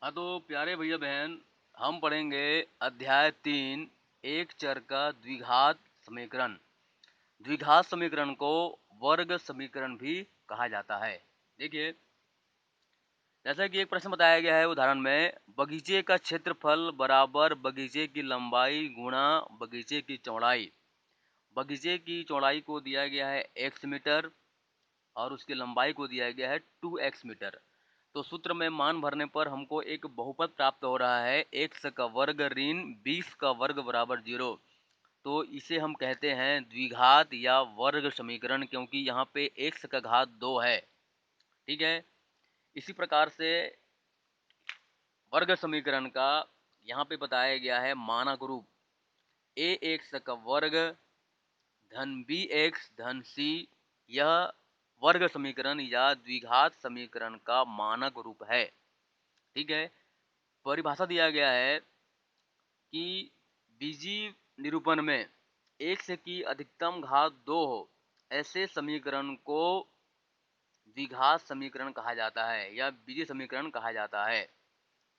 हाँ, तो प्यारे भैया बहन, हम पढ़ेंगे अध्याय 3, एक चर का द्विघात समीकरण। द्विघात समीकरण को वर्ग समीकरण भी कहा जाता है। देखिए, जैसा कि एक प्रश्न बताया गया है उदाहरण में, बगीचे का क्षेत्रफल बराबर बगीचे की लंबाई गुणा बगीचे की चौड़ाई। बगीचे की चौड़ाई को दिया गया है x मीटर और उसकी लंबाई को दिया गया है 2x मीटर। तो सूत्र में मान भरने पर हमको एक बहुपद प्राप्त हो रहा है, x का वर्ग ऋण 20 का वर्ग बराबर 0। तो इसे हम कहते हैं द्विघात या वर्ग समीकरण, क्योंकि यहाँ पे x का घात 2 है। ठीक है। इसी प्रकार से वर्ग समीकरण का यहाँ पे बताया गया है मानक रूप ax का वर्ग धन bx धन c। यह वर्ग समीकरण या द्विघात समीकरण का मानक रूप है। ठीक है। परिभाषा दिया गया है कि बीजीय निरूपण में x की अधिकतम घात 2 हो, ऐसे समीकरण को द्विघात समीकरण कहा जाता है या बीजीय समीकरण कहा जाता है।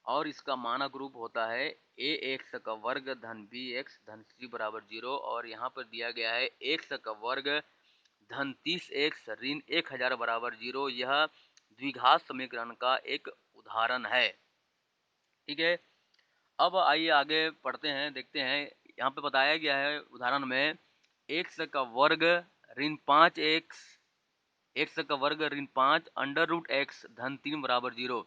और इसका मानक रूप होता है ax का वर्ग धन bx धन c बराबर 0। और यहाँ पर दिया गया है x का वर्ग धन 30x ऋण 1000 बराबर 0। यह द्विघात समीकरण का एक उदाहरण है। ठीक है। अब आइए आगे पढ़ते हैं, देखते हैं। यहाँ पे बताया गया है उदाहरण में x का वर्ग ऋण 5x, x का वर्ग ऋण 5 अंडर रूट x धन 3 बराबर 0।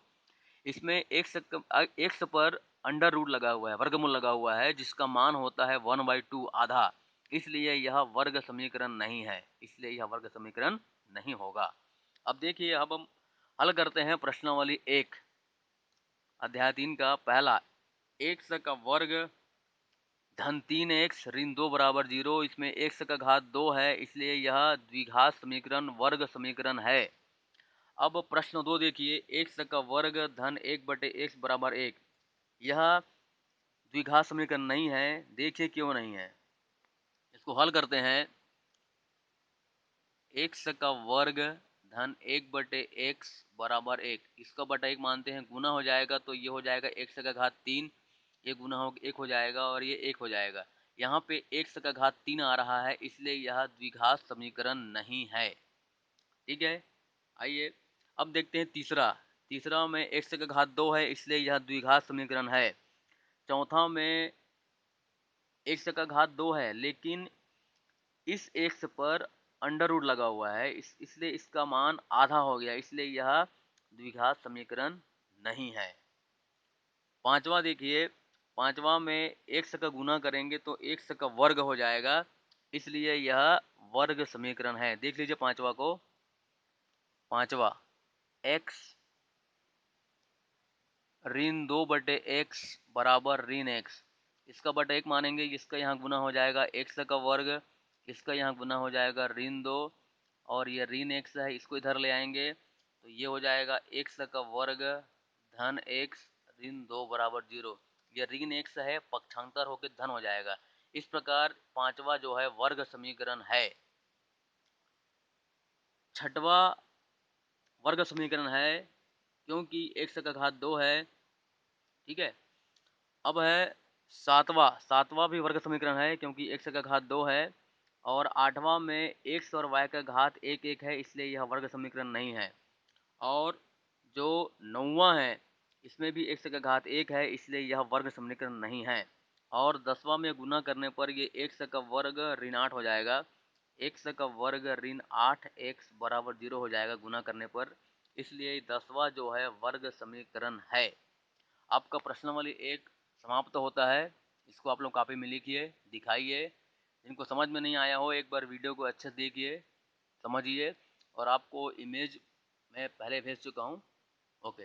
इसमें x पर अंडर रूट लगा हुआ है, वर्गमूल लगा हुआ है, जिसका मान होता है 1/2 आधा। इसलिए यह वर्ग समीकरण नहीं है, इसलिए यह वर्ग समीकरण नहीं होगा। अब देखिए, अब हम हल करते हैं प्रश्नावली 1 अध्याय 3 का पहला। x का वर्ग धन 3x ऋण 2 बराबर 0। इसमें x का घात 2 है, इसलिए यह द्विघात समीकरण वर्ग समीकरण है। अब प्रश्न 2 देखिए, x का वर्ग धन 1/x बराबर 1। यह द्विघात समीकरण नहीं है। देखिए क्यों नहीं है। इसको हल करते हैं। x का वर्ग धन 1/x बराबर 1, इसका बटा 1 मानते हैं, गुना हो जाएगा तो ये हो जाएगा x का घात 3। ये गुना हो 1 हो जाएगा और ये 1 हो जाएगा। यहाँ पे x का घात 3 आ रहा है, इसलिए यह द्विघात समीकरण नहीं है। ठीक है। आइए अब देखते हैं तीसरा। तीसरा में x का घात 2 है, इसलिए यह द्विघात समीकरण है। चौथा में x का घात 2 है, लेकिन इस x पर अंडर रूट लगा हुआ है, इसलिए इसका मान आधा हो गया, इसलिए यह द्विघात समीकरण नहीं है। पांचवा देखिए, पांचवा में x का गुना करेंगे तो x का वर्ग हो जाएगा, इसलिए यह वर्ग समीकरण है। देख लीजिए पांचवा को। पांचवा x ऋण 2/x बराबर ऋण x, इसका बटा 1 मानेंगे, इसका यहाँ गुना हो जाएगा x का वर्ग, इसका यहाँ गुना हो जाएगा ऋण 2, और ये ऋण x है, इसको इधर ले आएंगे तो ये हो जाएगा x का वर्ग धन x ऋण 2 बराबर 0। ये ऋण x है, पक्षांतर होकर धन हो जाएगा। इस प्रकार पांचवा जो है वर्ग समीकरण है। छठवा वर्ग समीकरण है, क्योंकि x का घात 2 है। ठीक है। अब है सातवां। सातवां भी वर्ग समीकरण है, क्योंकि x का घात 2 है। और आठवां में x और y का घात 1 है, इसलिए यह वर्ग समीकरण नहीं है। और जो नौवां है, इसमें भी x का घात 1 है, इसलिए यह वर्ग समीकरण नहीं है। और 10वां में गुना करने पर ये x का वर्ग ऋण 8 हो जाएगा। x का वर्ग ऋण 8x बराबर 0 हो जाएगा गुना करने पर, इसलिए 10वां जो है वर्ग समीकरण है। आपका प्रश्नावली 1 समाप्त होता है। इसको आप लोग कॉपी में लिखिए, दिखाइए। जिनको समझ में नहीं आया हो, एक बार वीडियो को अच्छे से देखिए, समझिए। और आपको इमेज मैं पहले भेज चुका हूँ। ओके।